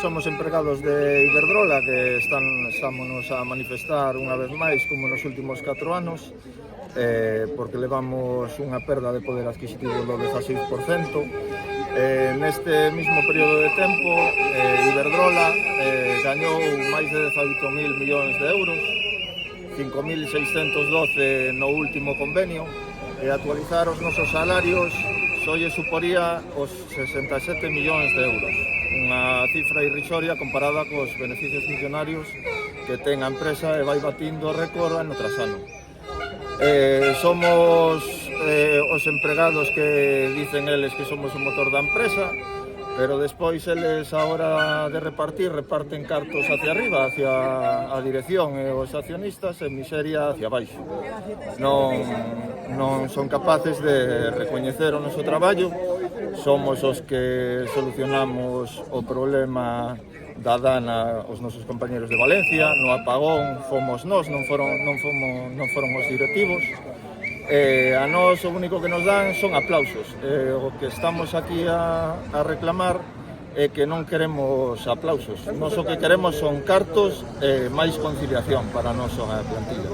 somos empregados de Iberdrola que estamos a manifestar unha vez máis como nos últimos 4 anos porque levamos unha perda de poder adquisitivo do 16%. Neste mismo período de tempo Iberdrola gañou máis de 18.000 millóns de euros, 5.612 no último convenio, e actualizar os nosos salarios só lle suporía os 67 millóns de euros, unha cifra irrisoria comparada cos beneficios millonarios que ten a empresa e vai batindo récord ano tras ano. Somos os empregados que dicen eles que somos o motor da empresa, pero despois eles, a hora de reparten cartos hacia arriba, hacia a dirección e os accionistas, e miseria hacia baixo. Non son capaces de recoñecer o noso traballo. Somos os que solucionamos o problema da dana os nosos compañeros de Valencia. No apagón fomos nós, non foron os directivos. A nós o único que nos dan son aplausos. O que estamos aquí a reclamar é que non queremos aplausos. Nós o que queremos son cartos e máis conciliación para a nosa plantilla.